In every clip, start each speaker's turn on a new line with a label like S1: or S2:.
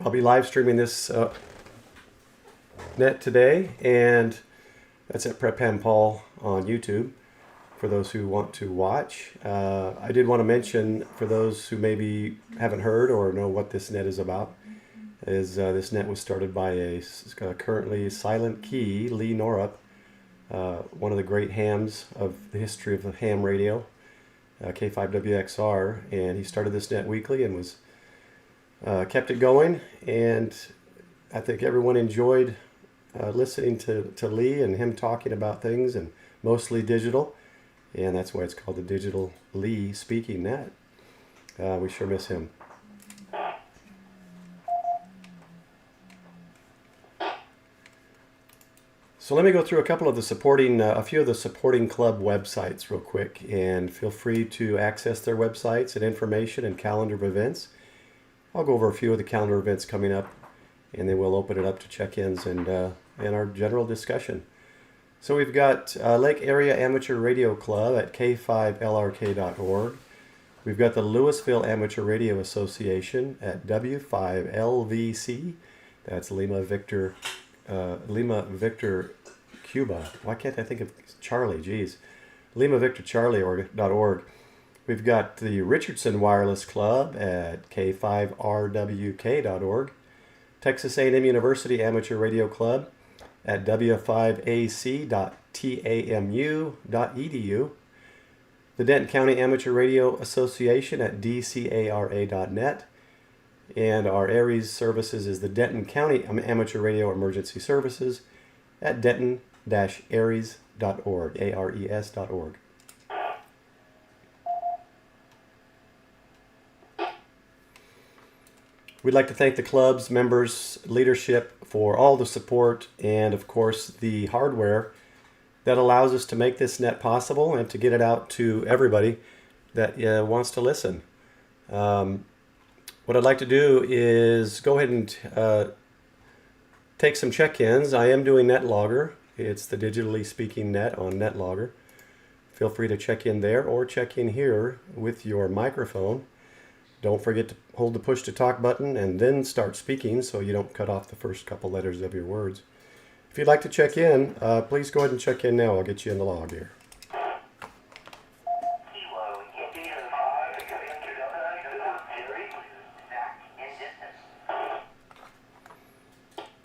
S1: I'll be live streaming this net today, and that's at Prep Ham Paul on YouTube for those who want to watch. I did want to mention, for those who maybe haven't heard or know what this net is about, is this net was started by a currently silent key, Lee Norup, one of the great hams of the history of the ham radio, K5WXR, and he started this net weekly and was kept it going, and I think everyone enjoyed listening to Lee and him talking about things, and mostly digital, and that's why it's called the DigitalLee Speaking Net. We sure miss him. So let me go through a few of the supporting club websites real quick, and feel free to access their websites and information and calendar of events. I'll go over a few of the calendar events coming up, and then we'll open it up to check-ins and our general discussion. So we've got Lake Area Amateur Radio Club at k5lrk.org. We've got the Louisville Amateur Radio Association at W5LVC. That's Lima Victor Cuba. Why can't I think of Charlie? Geez. LimaVictorCharlie.org. We've got the Richardson Wireless Club at k5rwk.org. Texas A&M University Amateur Radio Club at w5ac.tamu.edu. The Denton County Amateur Radio Association at dcara.net. And our ARES services is the Denton County Amateur Radio Emergency Services at denton-ares.org, ARES.org. We'd like to thank the club's members, leadership for all the support, and of course the hardware that allows us to make this net possible and to get it out to everybody that wants to listen. What I'd like to do is go ahead and take some check-ins. I am doing NetLogger. It's the DigitalLee Speaking Net on NetLogger. Feel free to check in there or check in here with your microphone. Don't forget to hold the push to talk button and then start speaking so you don't cut off the first couple letters of your words. If you'd like to check in, please go ahead and check in now. I'll get you in the log here.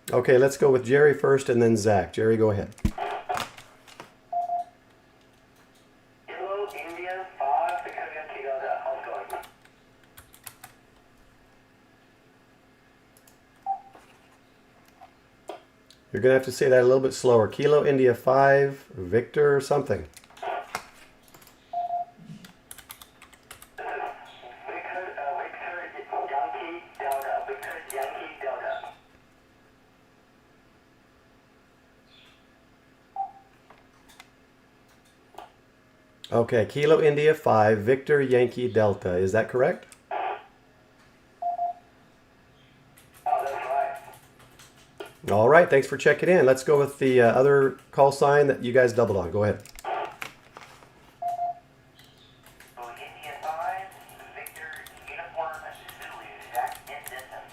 S1: Okay, let's go with Jerry first and then Zach. Jerry, go ahead.
S2: Hello, India 5, Delta. How's it going?
S1: You're going to have to say that a little bit slower. Kilo India 5, Victor something. Okay, Kilo India 5, Victor Yankee Delta. Is that correct?
S2: Oh, that's right.
S1: All right, thanks for checking in. Let's go with the other call sign that you guys doubled on. Go ahead.
S2: So India 5, Victor Uniform Zulu, Zach in Denton.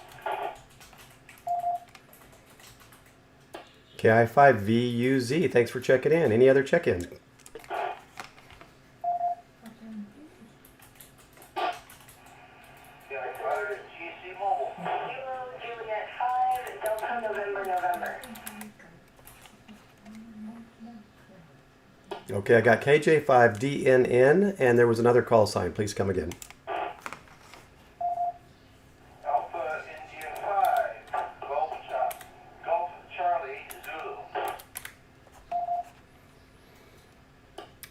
S1: KI5VUZ, thanks for checking in. Any other check-ins? Okay, I got KJ5DNN, and there was another call sign. Please come again.
S2: Alpha India 5, Golf Charlie Zulu.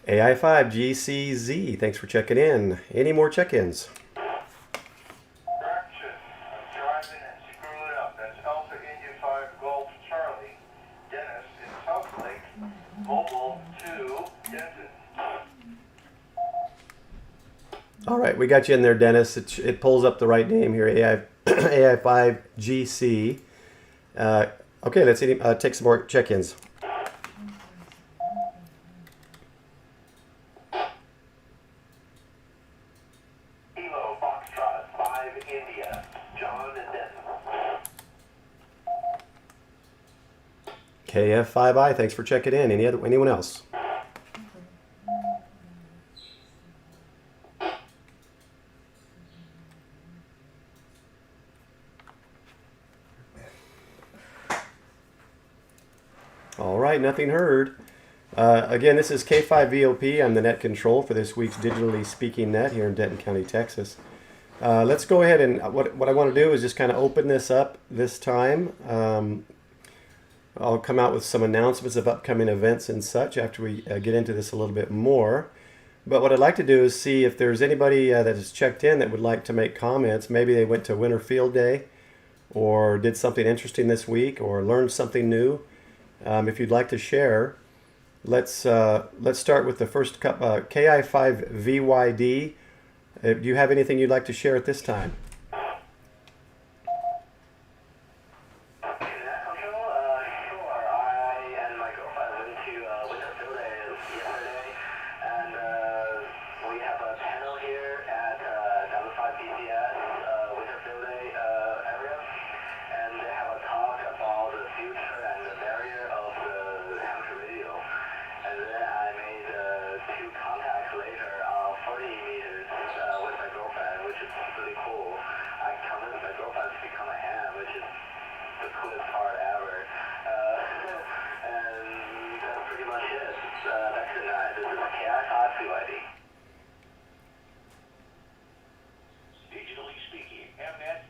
S1: AI5GCZ, thanks for checking in. Any more check-ins?
S2: Correction. I'm driving and screw it up. That's Alpha India 5, Golf Charlie. Dennis in South Lake. Mobile 2, Denton.
S1: All right, we got you in there, Dennis. It pulls up the right name here, AI5GC. Okay, let's take some more check-ins.
S2: Kilo Foxtrot 5 India. John and Denton.
S1: KF5I, thanks for checking in. Anyone else? All right, nothing heard. Again, this is K5VOP. I'm the net control for this week's digitally speaking net here in Denton County, Texas. Let's go ahead and what I want to do is just kind of open this up this time. I'll come out with some announcements of upcoming events and such after we get into this a little bit more. But what I'd like to do is see if there's anybody that has checked in that would like to make comments. Maybe they went to Winter Field Day or did something interesting this week or learned something new. If you'd like to share, let's start with the first KI5VYD. Do you have anything you'd like to share at this time?
S2: Digitally speaking, Hamnet.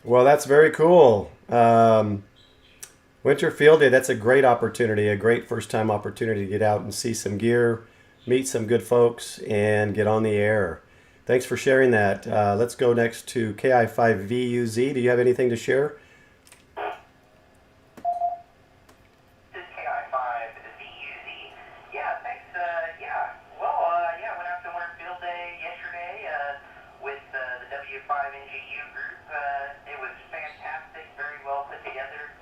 S1: Well, that's very cool. Winter Field Day, that's a great opportunity, a great first time opportunity to get out and see some gear, meet some good folks, and get on the air. Thanks for sharing that. Let's go next to KI5VUZ. Do you have anything to share?
S3: This is KI5VUZ. Yeah, thanks. I went out to Winter Field Day yesterday with the W5NGU group. It was fantastic, very well put together.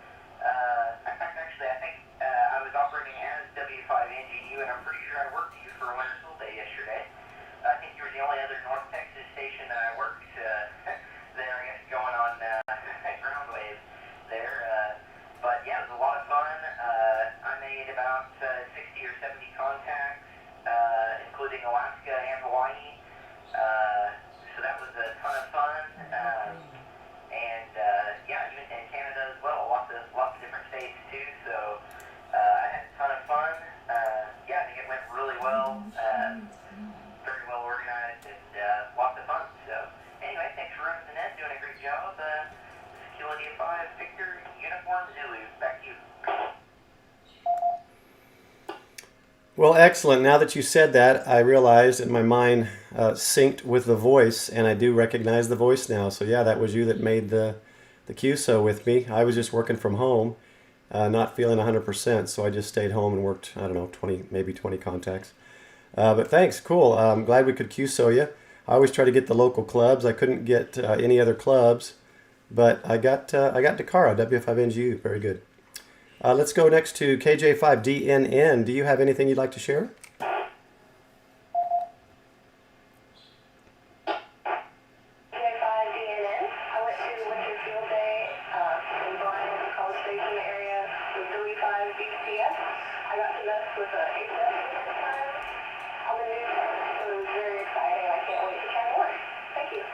S3: I think I was operating as W5NGU, and I'm pretty sure I worked you for Winter Field Day yesterday. I think you were the only other North Texas station that I worked there, I guess, going on ground wave there. But yeah, it was a lot of fun. I made about 60 or 70 contacts, including Alaska and Hawaii. So that was a ton of fun. Even in Canada as well, lots of different states too. So I had a ton of fun. I think it went really well. Very well organized and lots of fun. So anyway, thanks for running the net, doing a great job. Security of 5, Victor, Uniform, Zulu. Back to you.
S1: Well, excellent. Now that you said that, I realized in my mind synced with the voice, and I do recognize the voice now. So yeah, that was you that made the QSO with me. I was just working from home, not feeling 100%, so I just stayed home and worked, I don't know, 20 contacts. But thanks, cool. I'm glad we could QSO you. I always try to get the local clubs. I couldn't get any other clubs, but I got Dakara, W5NGU, very good. Let's go next to KJ5DNN. Do you have anything you'd like to share?
S4: KJ5DNN. I went to Winter Field Day in Bryan, College Station area with W5BCS. I got to mess with HF for the first time on the new tech, so it was very exciting. I can't wait to try more. Thank you.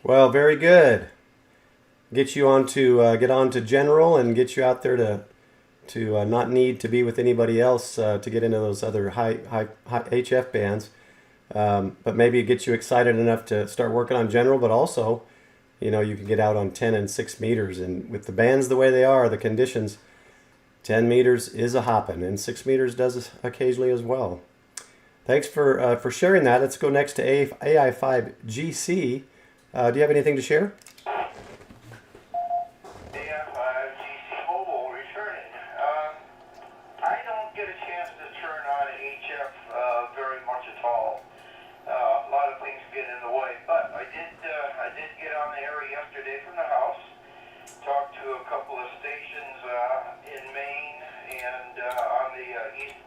S1: Well, very good. Get you get on to general and get you out there to not need to be with anybody else to get into those other high HF bands, but maybe it gets you excited enough to start working on general. But also, you can get out on 10 and 6 meters, and with the bands the way they are, the conditions, 10 meters is a hopping, and 6 meters does occasionally as well. Thanks for sharing that. Let's go next to AI5GC. Do you have anything to share?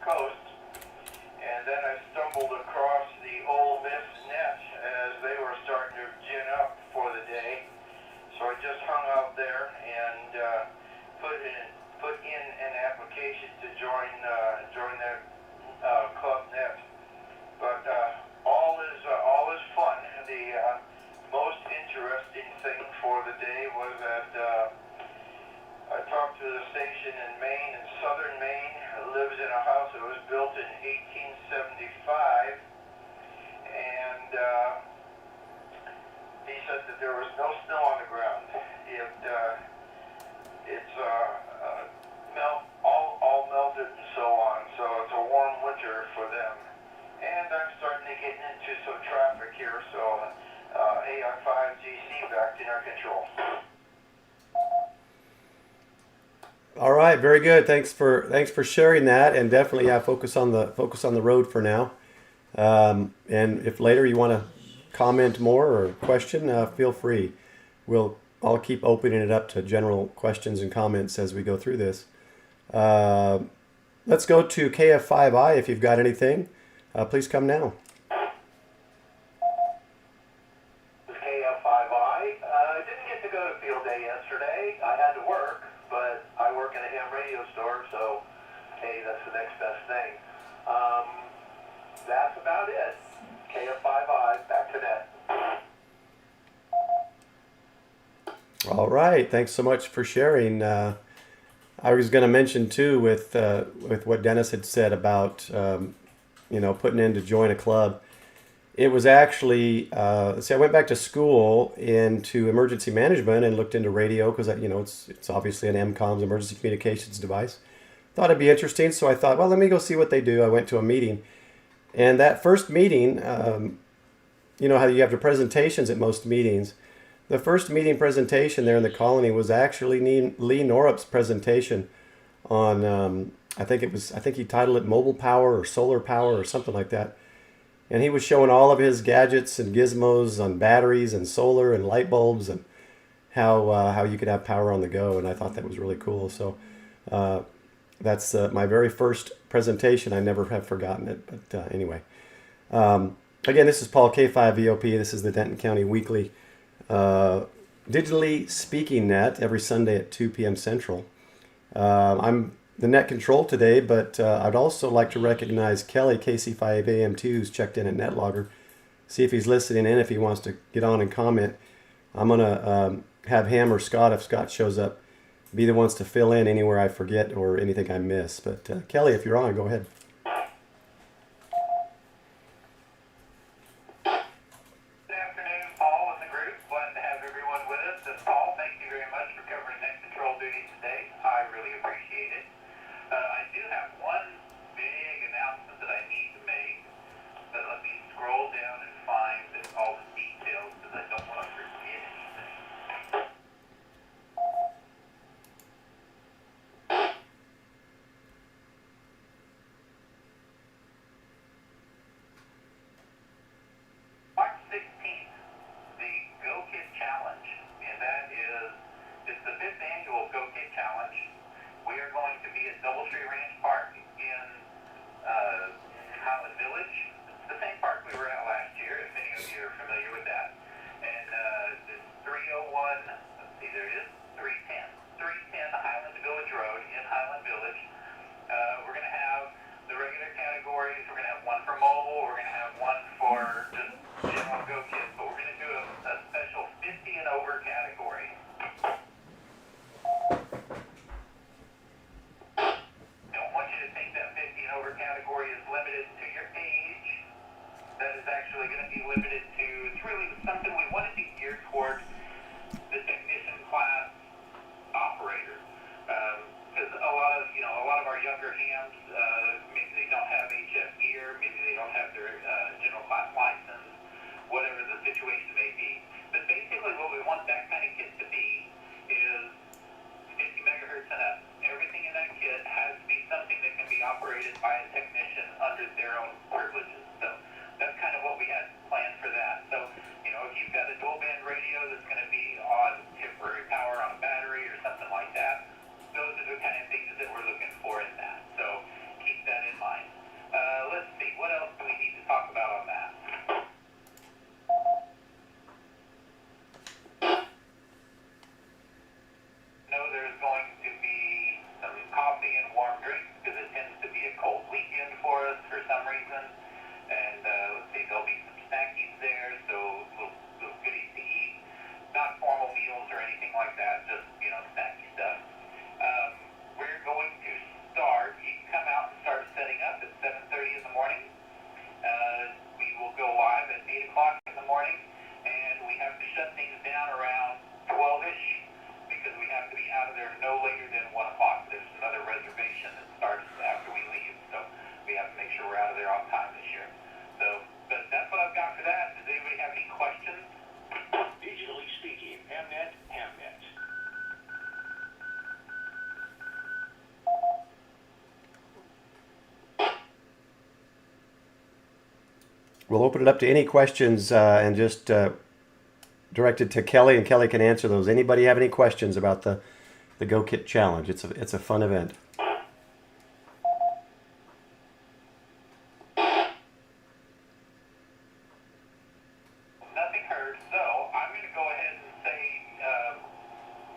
S2: Coast, and then I stumbled across the old interesting thing for the day was that I talked to the station in Maine, in southern Maine. It lives in a house that was built in 1875, and he said that there was no snow on the ground. It's all melted and so on, so it's a warm winter for them. And I'm starting to get into some traffic here, so AI5GC back in our control.
S1: All right, very good. Thanks for sharing that, and definitely, yeah, focus on the road for now. And if later you want to comment more or question, feel free. I'll keep opening it up to general questions and comments as we go through this. Let's go to KF5I. If you've got anything, please come now.
S2: KF5I. I didn't get to go to field day yesterday. I had to work, but I work in a ham radio store, so hey, that's the next best thing. That's about it. KF5I, back to net.
S1: All right, thanks so much for sharing. I was going to mention too with what Dennis had said about putting in to join a club. It was actually I went back to school into emergency management and looked into radio because it's obviously an MCOMS, emergency communications device. Thought it'd be interesting, so I thought, well, let me go see what they do. I went to a meeting, and that first meeting, how you have the presentations at most meetings. The first meeting presentation there in the colony was actually Lee Norup's presentation on I think he titled it Mobile Power or Solar Power or something like that. And he was showing all of his gadgets and gizmos on batteries and solar and light bulbs and how you could have power on the go. And I thought that was really cool. So that's my very first presentation. I never have forgotten it. But anyway, again, this is Paul K5VOP. This is the Denton County Weekly DigitalLee Speaking Net every Sunday at 2 p.m. Central. I'm the net control today, but I'd also like to recognize Kelly, KC5AM2, who's checked in at NetLogger. See if he's listening in, if he wants to get on and comment. I'm going to have him or Scott, if Scott shows up, be the ones to fill in anywhere I forget or anything I miss. But Kelly, if you're on, go ahead.
S3: Good afternoon, Paul and the group. Glad to have everyone with us. And Paul, thank you very much for covering net control duty today. I really appreciate it. I do have one big announcement that I need to make, but let me scroll down and find all the details because I don't want to forget anything. March 16th, the Go Kid Challenge, and it's the 5th annual Go Kid Challenge. We are going to be at Doubletree Ranch Park in Highland Village. It's the same park we were at last year, if any of you are familiar with that. And it's 301, let's see, there it is, 310 Highland Village Road in Highland Village. We're going to have the regular categories. We're going to have one for mobile. We're going to have one for just general Go Kids. But we're going to do a special 50 and over category. Don't want you to think that 50 and over category is limited to your age. That is actually going to be limited to, it's really something we wanted to gear towards the technician class operator. Because a lot of our younger hams, maybe they don't have HF gear, maybe they don't have their general class license, whatever the situation may be. But basically what we want that kind of kit to be is 50 megahertz and up. Everything in that kit has to be something that can be operated by a technician under their own privileges. So that's kind of what we had planned for that. So, if you've got a dual band radio that's going to be on temporary power on a battery or something like that, those are the kind of things that we're looking for in that. So keep that in mind. Let's see, what else do we need to talk about on that? No, there's going to be some coffee and warm drinks because it tends to be a cold weekend. shut things down around 12-ish because we have to be out of there no later than 1 o'clock. There's another reservation that starts after we leave, so we have to make sure we're out of there on time this year. So, but that's what I've got for that. Does anybody have any questions?
S5: Digitally speaking, Hamnet.
S1: We'll open it up to any questions and just direct it to Kelly, and Kelly can answer those. Anybody have any questions about the Go Kit Challenge? It's a fun event.
S3: Nothing heard, so I'm going to go ahead and say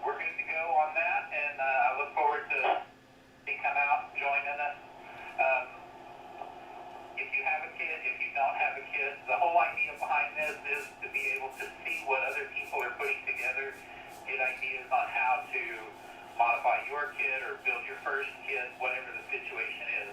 S3: we're good to go on that, and I look forward to you come out and joining us. If you have a kid, if you don't have a kid, the whole idea behind this is to be able to see what other people are putting together, get ideas on how to modify your kid or build your first kid, whatever the situation is.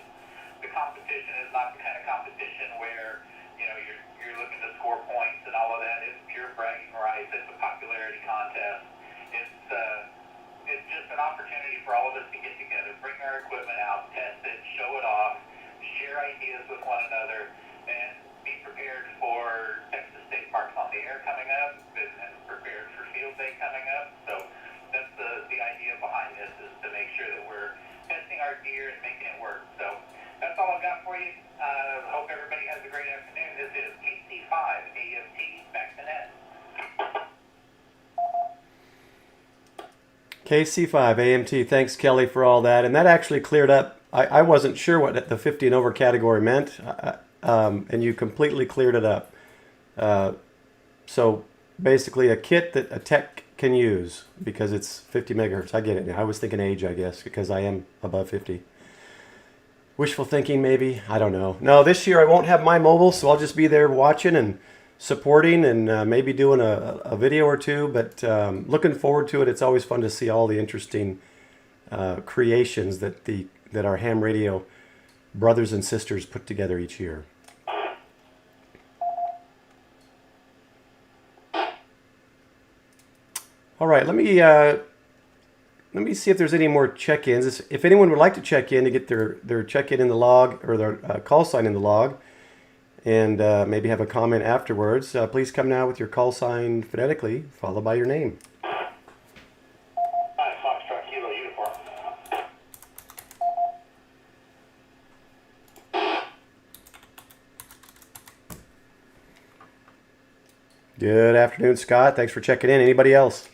S3: The competition is not the kind of competition where you're looking to score points and all of that. It's pure bragging rights. It's a popularity contest. It's just an opportunity for all of us to get together, bring our equipment out, test it, show it off, share ideas with one another, and be prepared for Texas State Parks on the Air coming up, and prepared for Field Day coming up. So that's the idea behind this, is to make sure that we're testing our gear and making it work. So that's all I've got for you. Hope everybody has a great afternoon. This is KC5 AFT, back to net.
S1: KC5 AMT, thanks Kelly for all that. And that actually cleared up. I wasn't sure what the 50 and over category meant, and you completely cleared it up. So basically a kit that a tech can use because it's 50 megahertz. I get it now. I was thinking age, I guess, because I am above 50. Wishful thinking, maybe. I don't know. No, this year I won't have my mobile, so I'll just be there watching and supporting and maybe doing a video or two. But looking forward to it. It's always fun to see all the interesting creations that our ham radio brothers and sisters put together each year. All right, let me see if there's any more check-ins. If anyone would like to check in to get their check-in in the log, or their call sign in the log, and maybe have a comment afterwards, please come now with your call sign phonetically, followed by your name.
S5: Hi, Foxtrot Kilo Uniform.
S1: Good afternoon, Scott. Thanks for checking in. Anybody else?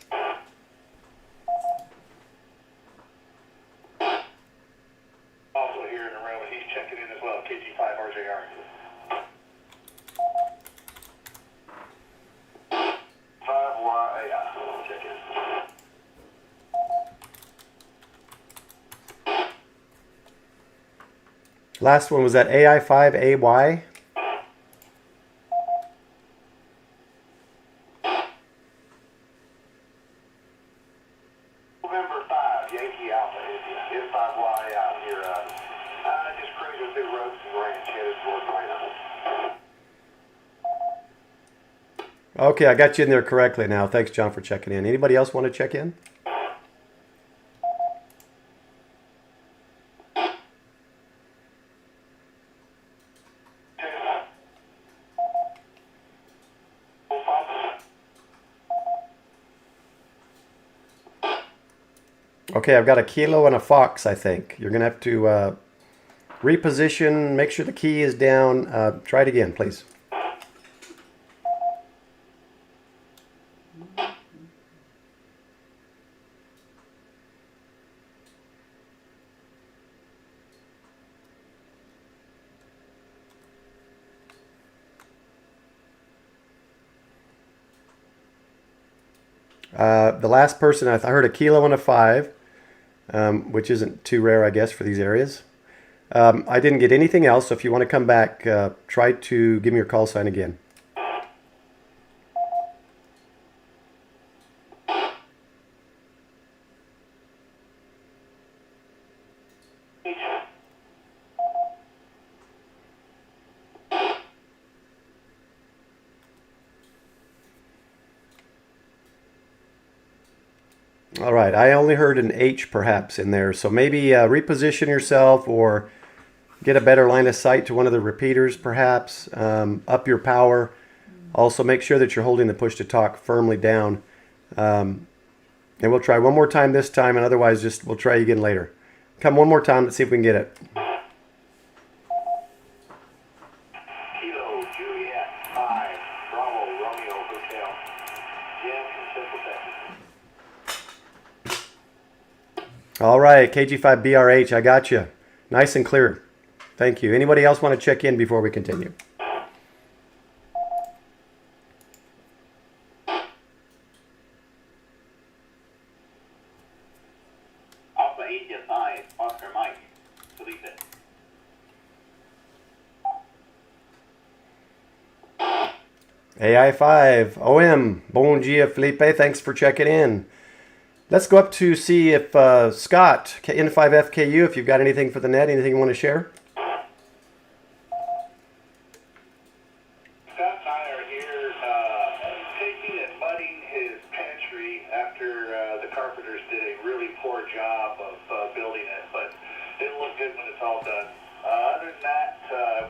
S5: Also here in the room, he's checking in as well, KG5 RJR. 5YAI, check in.
S1: Last one was that AI5AY.
S5: November 5, Yankee Alpha, India. It's 5YAI here. Just cruising through Robeson Ranch, headed toward Plano.
S1: Okay, I got you in there correctly now. Thanks, John, for checking in. Anybody else want to check in? Okay, I've got a kilo and a fox, I think. You're going to have to reposition, make sure the key is down. Try it again, please. The last person, I heard a kilo and a 5, which isn't too rare, I guess, for these areas. I didn't get anything else, so if you want to come back, try to give me your call sign again. All right, I only heard an H perhaps in there, so maybe reposition yourself or get a better line of sight to one of the repeaters perhaps, up your power. Also make sure that you're holding the push to talk firmly down. And we'll try one more time this time, and otherwise just we'll try again later. Come one more time, let's see if we can get it.
S5: Kilo Juliet 5, Bravo Romeo Hotel. Jim from Central Texas.
S1: All right, KG5BRH, I got you. Nice and clear. Thank you. Anybody else want to check in before we continue?
S5: Alpha 85, Oscar Mike. Felipe.
S1: AI5, OM, bon dia Felipe, thanks for checking in. Let's go up to see if Scott, N5FKU, if you've got anything for the net, anything you want to share?
S5: Scott and I are here taking and mudding his pantry after the carpenters did a really poor job of building it, but it'll look good when it's all done. Other than that,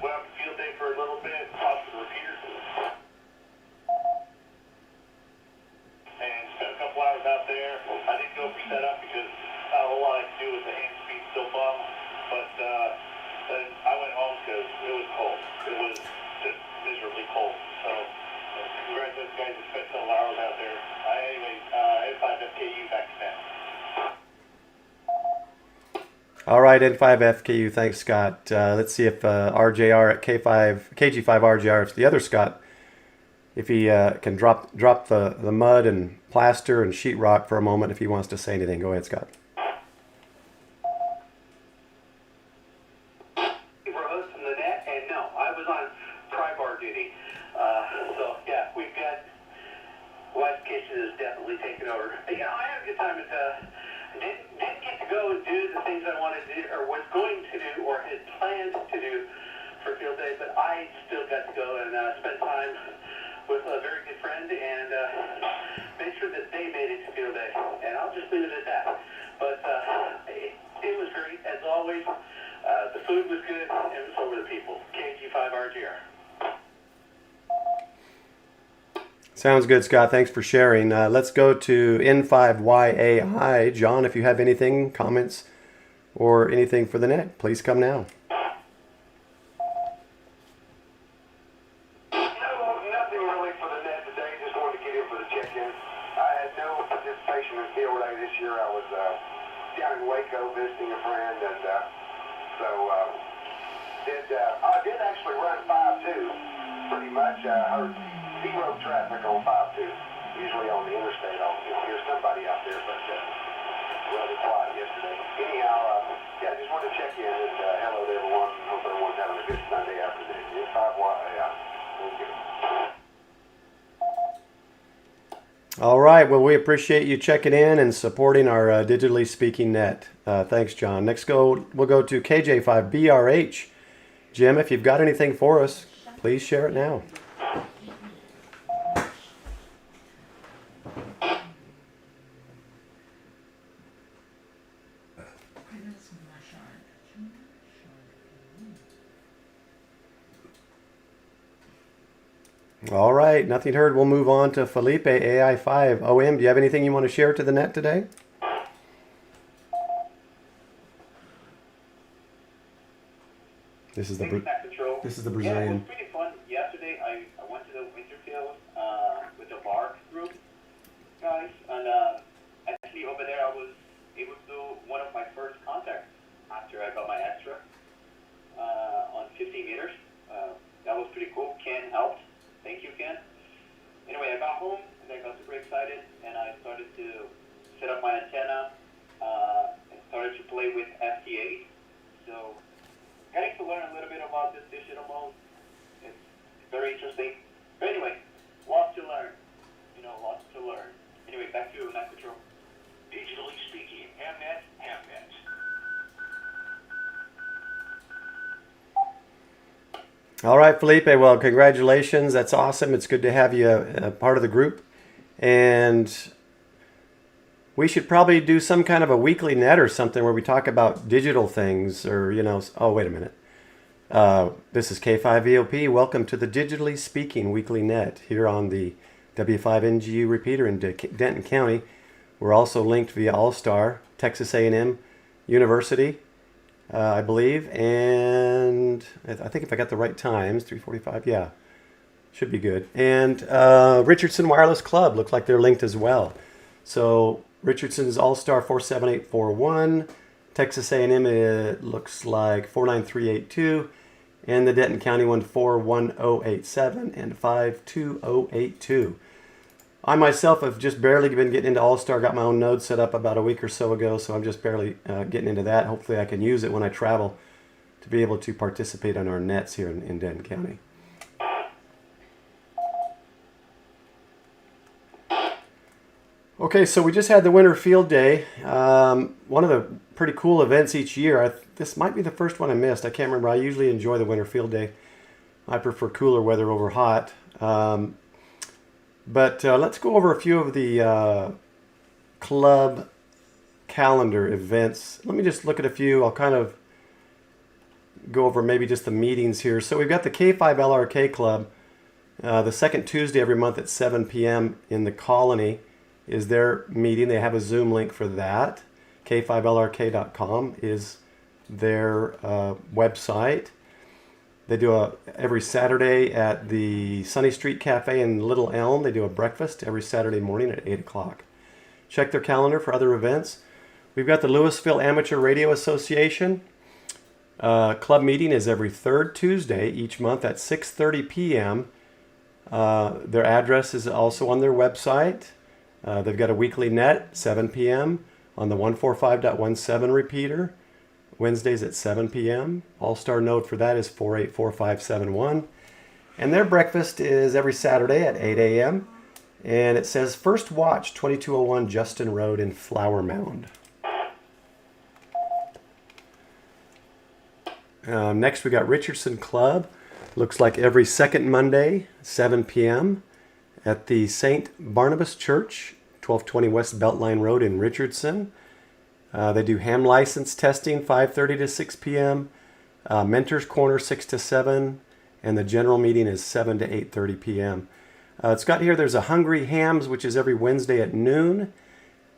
S5: went up to field day for a little bit, talked to the repeaters, and spent a couple hours out there. I didn't go for setup because not a whole lot I could do with the hand speed still bum, but then I went home because it was cold. It was just miserably cold. So congratulations guys who spent several hours out there. Anyway, N5FKU back to now.
S1: All right, N5FKU, thanks Scott. Let's see if RJR at KG5RJR, if the other Scott, if he can drop the mud and plaster and sheetrock for a moment if he wants to say anything. Go ahead, Scott.
S5: For hosting the net, and no, I was on pry-bar duty. So yeah, we've got Wife's Kitchen is definitely taking over. Yeah, I had a good time. Didn't get to go and do the things I wanted to do, or was going to do, or had planned to do for field day, but I still got to go and spend time with a very good friend and made sure that they made it to field day. And I'll just leave it at that. But it was great, as always. The food was good, and so were the people. KG5RGR.
S1: Sounds good, Scott. Thanks for sharing. Let's go to N5YAI. John, if you have anything, comments, or anything for the net, please come now.
S5: Nothing really for the net today. Just wanted to get in for the check-in. I had no participation in field day this year. I was down in Waco visiting a friend, and I did actually run 5-2 pretty much. I heard zero traffic on 5-2. Usually on the interstate, you'll hear somebody out there, but rather quiet yesterday. Anyhow, yeah, just wanted to check in and hello to everyone. Hope everyone's having a good Sunday afternoon. It's 5YAI. Thank you.
S1: All right. Well, we appreciate you checking in and supporting our digitally speaking net. Thanks, John. Next, we'll go to KJ5BRH. Jim, if you've got anything for us, please share it now. All right, nothing heard. We'll move on to Felipe, AI5. OM, do you have anything you want to share to the net today? This is the
S5: Brazilian.
S1: Brazilian.
S5: Yeah, it was pretty fun. Yesterday, I went to the Winterfield with the bar group guys, and actually over there I was able to do one of my first contacts after I got my extra on 50 meters. That was pretty cool. Ken helped. Thank you, Ken. Anyway, I got home and I got super excited, and I started to set up my antenna and started to play with FT8. So getting to learn a little bit about this digital mode. It's very interesting. But anyway, lots to learn. Lots to learn. Anyway, back to Net Control. Digitally speaking, Hamnet.
S1: All right, Felipe. Well, congratulations. That's awesome. It's good to have you a part of the group. And We should probably do some kind of a weekly net or something where we talk about digital things, or, you know, oh, wait a minute. This is K5VOP. Welcome to the Digitally Speaking Weekly Net here on the W5NGU repeater in Denton County. We're also linked via All-Star, Texas A&M University, I believe, and I think if I got the right times, 3:45, yeah, should be good. And Richardson Wireless Club, looks like they're linked as well. So Richardson's All-Star 47841, Texas A&M, it looks like 49382, and the Denton County one 41087 and 52082. I myself have just barely been getting into All-Star, got my own node set up about a week or so ago, so I'm just barely getting into that. Hopefully I can use it when I travel to be able to participate on our nets here in Denton County. Okay, so we just had the Winter Field Day. One of the pretty cool events each year. This might be the first one I missed. I can't remember. I usually enjoy the Winter Field Day. I prefer cooler weather over hot. But let's go over a few of the club calendar events. Let me just look at a few. I'll kind of go over maybe just the meetings here. So we've got the K5LRK Club. The second Tuesday every month at 7 p.m. in the Colony is their meeting. They have a Zoom link for that. K5LRK.com is their website. They do every Saturday at the Sunny Street Cafe in Little Elm. They do a breakfast every Saturday morning at 8 o'clock. Check their calendar for other events. We've got the Louisville Amateur Radio Association. Club meeting is every third Tuesday each month at 6:30 p.m. Their address is also on their website. They've got a weekly net, 7 p.m. on the 145.17 repeater. Wednesdays at 7 p.m. All-Star node for that is 484571. And their breakfast is every Saturday at 8 a.m. And it says First Watch, 2201 Justin Road in Flower Mound. Next we got Richardson Club. Looks like every second Monday, 7 p.m. at the St. Barnabas Church, 1220 West Beltline Road in Richardson. They do ham license testing 5:30 to 6 p.m. Mentors Corner 6 to 7, and the general meeting is 7 to 8:30 p.m. It's got here, there's a Hungry Hams, which is every Wednesday at noon.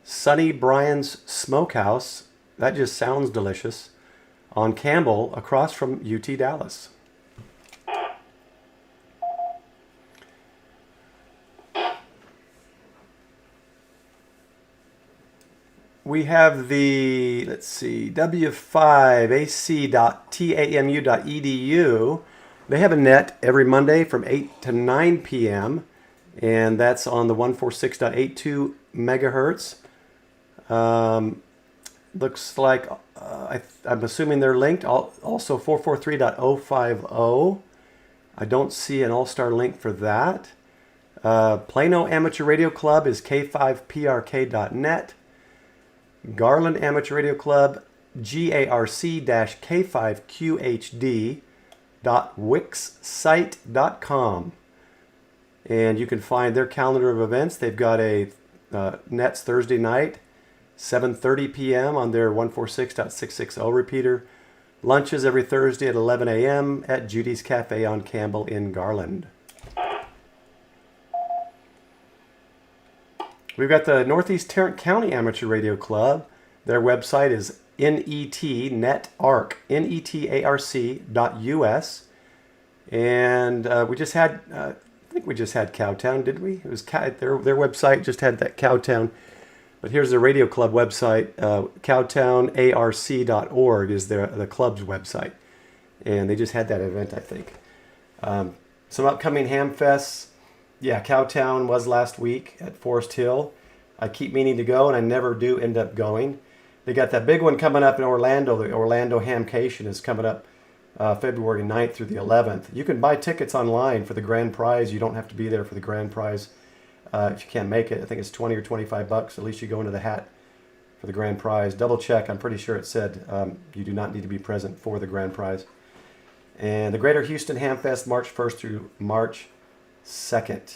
S1: Sonny Bryan's Smokehouse, that just sounds delicious, on Campbell across from UT Dallas. We have the, let's see, w5ac.tamu.edu. They have a net every Monday from 8 to 9 p.m. and that's on the 146.82 megahertz. Looks like, I'm assuming they're linked. Also 443.050. I don't see an All-Star link for that. Plano Amateur Radio Club is k5prk.net. Garland Amateur Radio Club, garc-k5qhd.wixsite.com. And you can find their calendar of events. They've got a Nets Thursday night, 7:30 p.m. on their 146.660 repeater. Lunches every Thursday at 11 a.m. at Judy's Cafe on Campbell in Garland. We've got the Northeast Tarrant County Amateur Radio Club. Their website is netarc.us. And we just had, I think we just had Cowtown, did we? It was their website just had that Cowtown. But here's the radio club website. Cowtownarc.org is the club's website. And they just had that event, I think. Some upcoming ham fests. Yeah, Cowtown was last week at Forest Hill. I keep meaning to go, and I never do end up going. They got that big one coming up in Orlando. The Orlando Hamcation is coming up February 9th through the 11th. You can buy tickets online for the grand prize. You don't have to be there for the grand prize if you can't make it. I think it's 20 or 25 bucks. At least you go into the hat for the grand prize. Double check. I'm pretty sure it said you do not need to be present for the grand prize. And the Greater Houston Ham Fest, March 1st through March 2nd.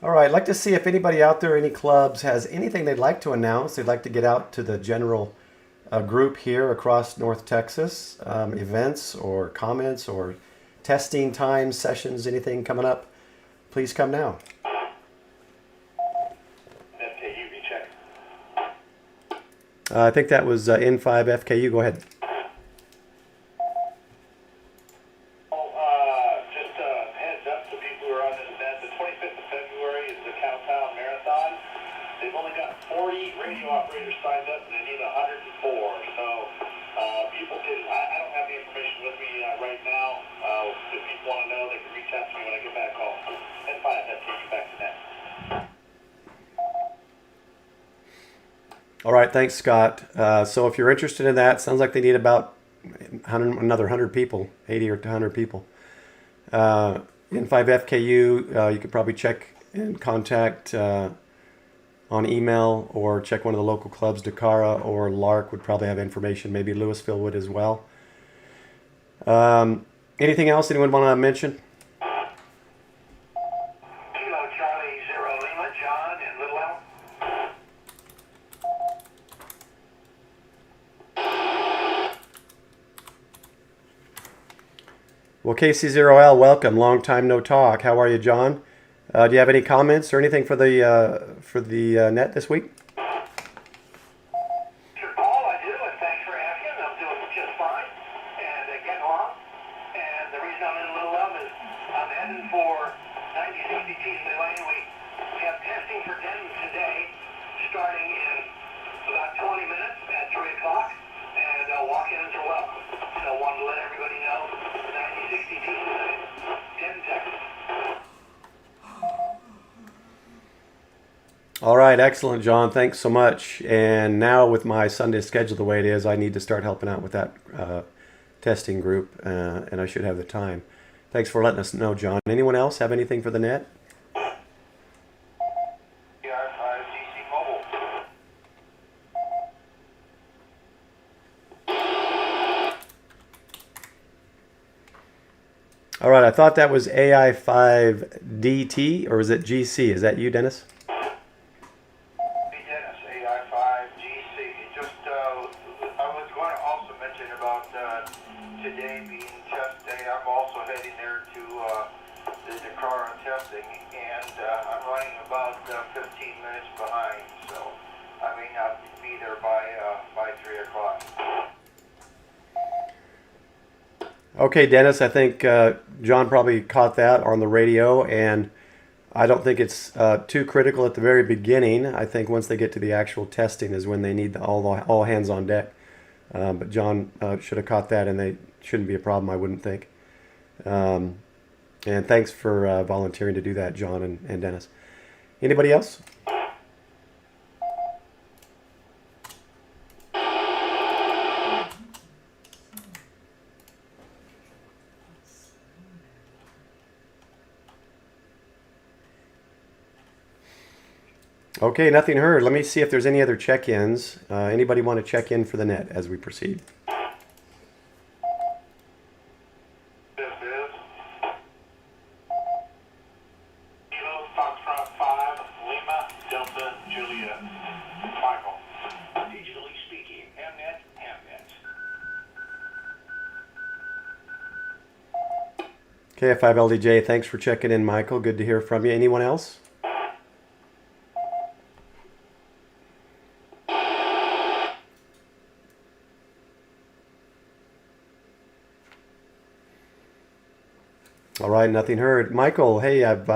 S1: All right, I'd like to see if anybody out there, any clubs, has anything they'd like to announce. They'd like to get out to the general group here across North Texas, events or comments or testing times, sessions, anything coming up. Please come now.
S5: FKU recheck.
S1: I think that was N5 FKU. Go ahead.
S5: Just a heads up to people who are on this event. The 25th of February is the Cowtown Marathon. They've only got 40 radio operators signed up, and they need 104. So people can. I don't have the information with me right now. If people want to know, they can reach out to me when I get back home. N5 FKU back to net.
S1: All right, thanks, Scott. So if you're interested in that, sounds like they need about another 100 people, 80 or 100 people. N5 FKU, you could probably check and contact on email or check one of the local clubs. Dakara or Lark would probably have information. Maybe Louisville would as well. Anything else anyone want to mention?
S2: Kilo Charlie 0 Lima, John in Little Elm.
S1: Well, KC0L, welcome. Long time no talk. How are you, John? Do you have any comments or anything for the net this week?
S2: Sure, Paul, I do, and thanks for asking. I'm doing just fine and getting along. And the reason I'm in Little Elm is I'm heading for 9060 Teasley Lane. We have testing for Denton today, starting in about 20 minutes at 3 o'clock, and walk-ins are welcome. So I wanted to let everybody know 9060 Teasley Lane, Denton, Texas.
S1: All right, excellent, John. Thanks so much. And now with my Sunday schedule the way it is, I need to start helping out with that testing group, and I should have the time. Thanks for letting us know, John. Anyone else have anything for the net?
S2: DR5GC Mobile.
S1: All right, I thought that was AI5DT, or is it GC? Is that you, Dennis?
S2: Dennis, AI5GC. Just, I was going to also mention about today being test day. I'm also heading there to the Dakar testing, and I'm running about 15 minutes behind, so I may not be there by 3 o'clock.
S1: Okay, Dennis, I think John probably caught that on the radio, and I don't think it's too critical at the very beginning. I think once they get to the actual testing is when they need all hands on deck. But John should have caught that, and they shouldn't be a problem, I wouldn't think. And thanks for volunteering to do that, John and Dennis. Anybody else? Okay, nothing heard. Let me see if there's any other check-ins. Anybody want to check in for the net as we proceed?
S2: This is
S5: Kilo Foxtrot 5 Lima Delta Juliet. Michael. DigitalLee speaking. Hamnet.
S1: KF5LDJ, thanks for checking in, Michael. Good to hear from you. Anyone else? All right, nothing heard. Michael, hey, I've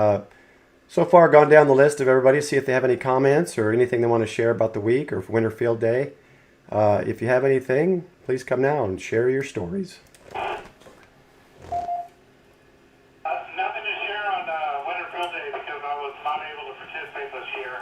S1: so far gone down the list of everybody, see if they have any comments or anything they want to share about the week or Winter Field Day. If you have anything, please come now and share your stories.
S5: Nothing to share on Winter Field Day because I was not able to participate this year.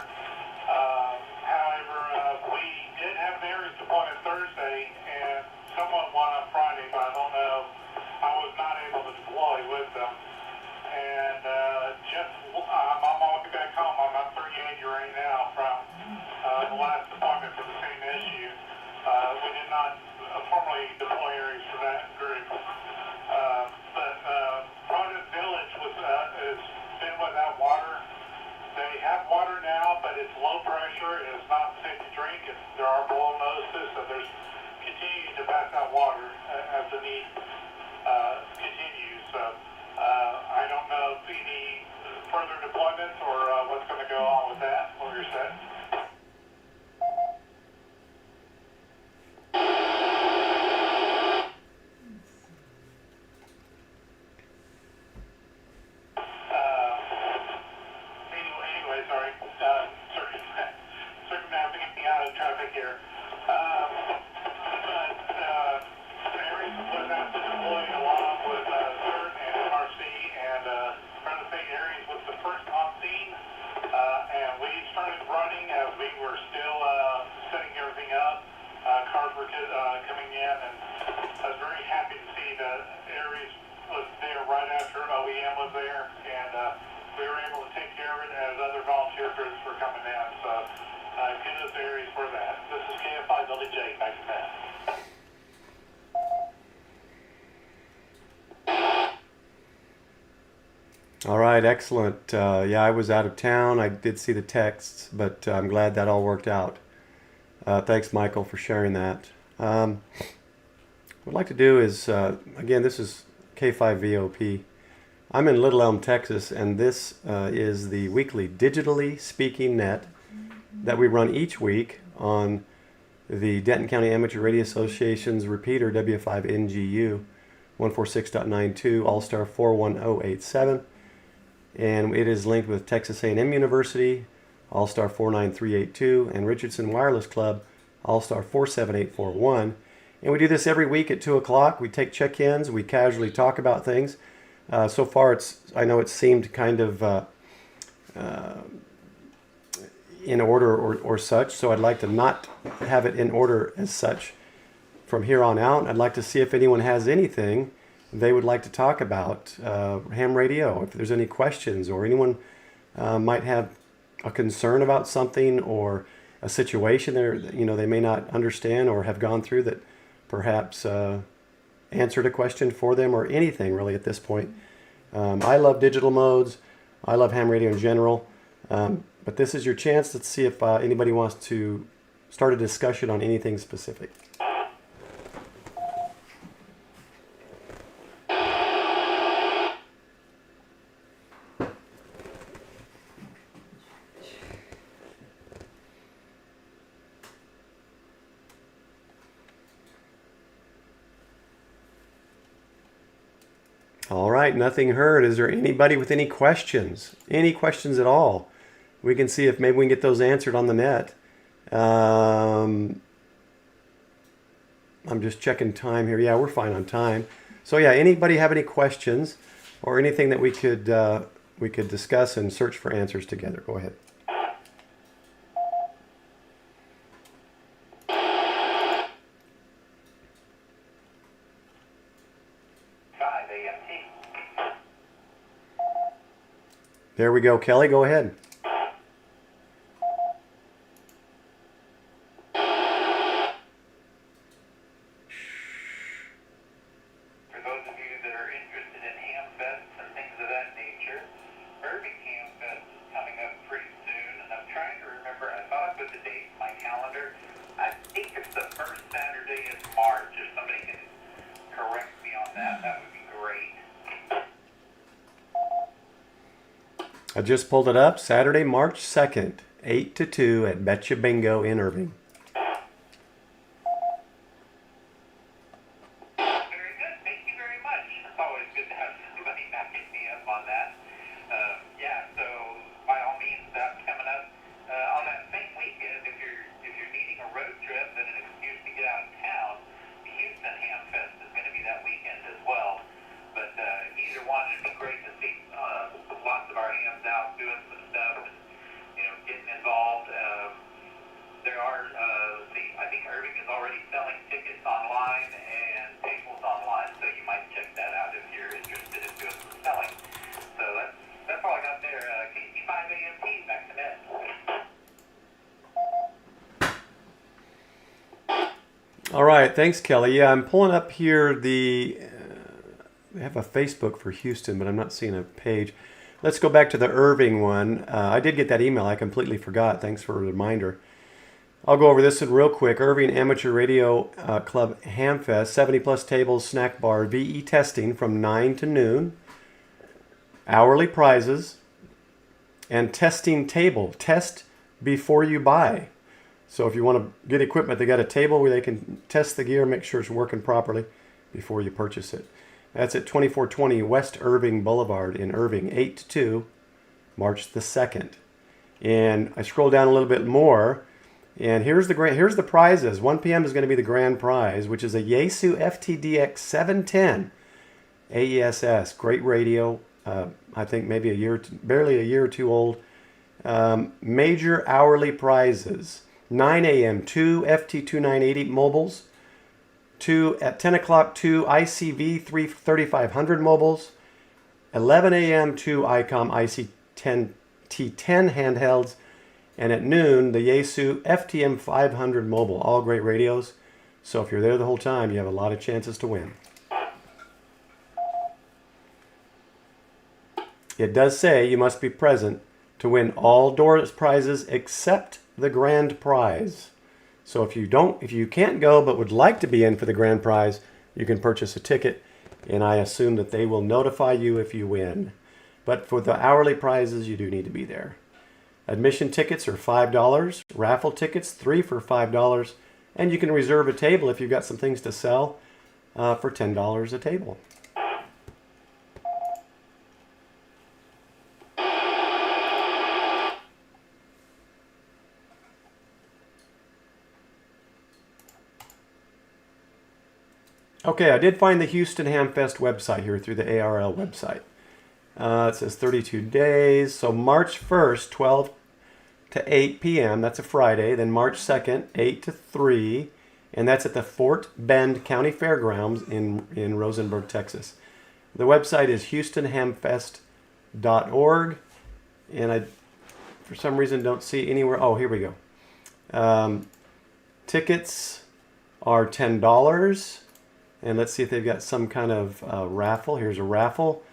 S5: However, we did have an area appointment Thursday and someone won on Friday, but I don't know. I was not able to deploy with them. And I'm on my way back home. I'm at 38 right now from the last appointment for the same issue. We did not formally deploy areas for that group.
S6: was there, and we were able to take care of it as other volunteer groups were coming in. So kudos to Aries for that. This is KFI Billy J. Back to that.
S1: All right, excellent. Yeah, I was out of town. I did see the texts, but I'm glad that all worked out. Thanks, Michael, for sharing that. What I'd like to do is, again, this is K5VOP. I'm in Little Elm, Texas, and this is the weekly DigitalLee Speaking Net that we run each week on the Denton County Amateur Radio Association's repeater W5NGU 146.92 All-Star 41087. And it is linked with Texas A&M University, All-Star 49382, and Richardson Wireless Club, All-Star 47841. And we do this every week at 2 o'clock. We take check-ins. We casually talk about things. So far, I know it seemed kind of in order or such, so I'd like to not have it in order as such from here on out. I'd like to see if anyone has anything they would like to talk about ham radio, if there's any questions, or anyone might have a concern about something or a situation they may not understand or have gone through that perhaps answered a question for them, or anything really at this point. I love digital modes. I love ham radio in general. But this is your chance to see if anybody wants to start a discussion on anything specific. All right, nothing heard. Is there anybody with any questions? Any questions at all? We can see if maybe we can get those answered on the net. I'm just checking time here. Yeah, we're fine on time. So yeah, anybody have any questions or anything that we could discuss and search for answers together? Go ahead. There we go, Kelly. Go ahead.
S2: For those of you that are interested in ham fests and things of that nature, Irving Ham Fest is coming up pretty soon, and I'm trying to remember. I thought I put the date in my calendar. I think it's the first Saturday in March. If somebody can correct me on that, that would be great.
S1: I just pulled it up. Saturday, March 2nd, 8 to 2 at Betcha Bingo in Irving.
S2: Very good. Thank you very much. It's always good to have somebody backing me up on that. Yeah, so by all means, that's coming up. On that same weekend, if you're needing a road trip and an excuse to get out of town, the Houston Ham Fest is going to be that weekend as well. But either one, it'd be great to see lots of our hams out doing some stuff and getting involved. There are, I think Irving is already selling tickets online and tables online, so you might check that out if you're interested in doing some selling. So that's all I got there. KC5AMT, back to net.
S1: All right, thanks, Kelly. Yeah, I'm pulling up here they have a Facebook for Houston, but I'm not seeing a page. Let's go back to the Irving one. I did get that email. I completely forgot. Thanks for a reminder. I'll go over this one real quick. Irving Amateur Radio Club Hamfest, 70-plus tables, snack bar, VE testing from 9 to noon, hourly prizes, and testing table. Test before you buy. So if you want to get equipment, they got a table where they can test the gear, make sure it's working properly before you purchase it. That's at 2420 West Irving Boulevard in Irving, 8 to 2, March the 2nd. And I scroll down a little bit more, and here's the prizes. 1 p.m. is going to be the grand prize, which is a Yaesu FTDX 710 AESS. Great radio. I think maybe barely a year or two old. Major hourly prizes. 9 a.m. 2 FT2980 mobiles. 2 at 10 o'clock, 2 ICV 3500 mobiles. 11 a.m. 2 ICOM IC10T10 handhelds, and at noon the Yaesu FTM 500 mobile. All great radios. So if you're there the whole time, you have a lot of chances to win. It does say you must be present to win all door prizes except the grand prize. So if you can't go but would like to be in for the grand prize, you can purchase a ticket, and I assume that they will notify you if you win. But for the hourly prizes, you do need to be there. Admission tickets are $5, raffle tickets 3 for $5, and you can reserve a table if you've got some things to sell for $10 a table. Okay, I did find the Houston Hamfest website here through the ARL website. It says 32 days. So March 1st, 12 to 8 p.m. That's a Friday. Then March 2nd, 8 to 3. And that's at the Fort Bend County Fairgrounds in Rosenberg, Texas. The website is houstonhamfest.org. And I, for some reason, don't see anywhere. Oh, here we go. Tickets are $10. And let's see if they've got some kind of raffle. Here's a raffle.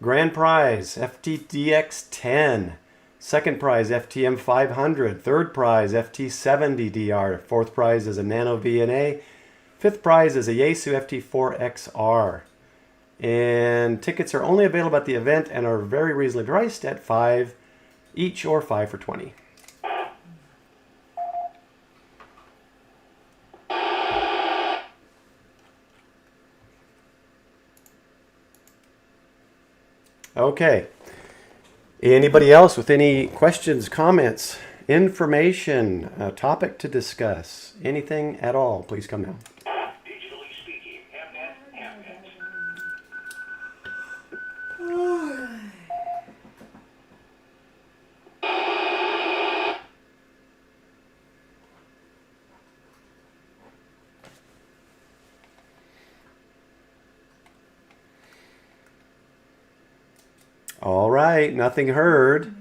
S1: Grand prize, FTDX 10. Second prize, FTM 500. Third prize, FT70 DR. Fourth prize is a Nano VNA. Fifth prize is a Yaesu FT4XR. And tickets are only available at the event and are very reasonably priced at $5 each or 5 for $20. Okay. Anybody else with any questions, comments, information, a topic to discuss, anything at all, please come now.
S6: DigitalLee speaking. Hamnet.
S1: All right, nothing heard.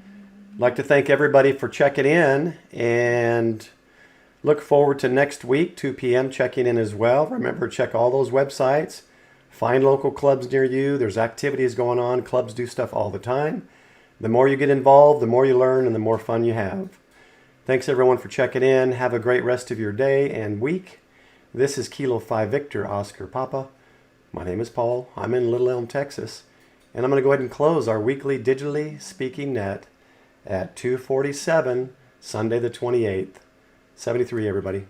S1: I'd like to thank everybody for checking in and look forward to next week, 2 p.m. checking in as well. Remember, check all those websites. Find local clubs near you. There's activities going on. Clubs do stuff all the time. The more you get involved, the more you learn and the more fun you have. Thanks everyone for checking in. Have a great rest of your day and week. This is Kilo 5 Victor Oscar Papa. My name is Paul. I'm in Little Elm, Texas. And I'm going to go ahead and close our weekly Digitally Speaking Net at 2:47, Sunday the 28th. 73, everybody.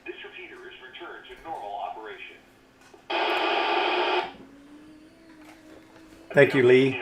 S6: This repeater is returned to normal operation.
S1: Thank you, Lee.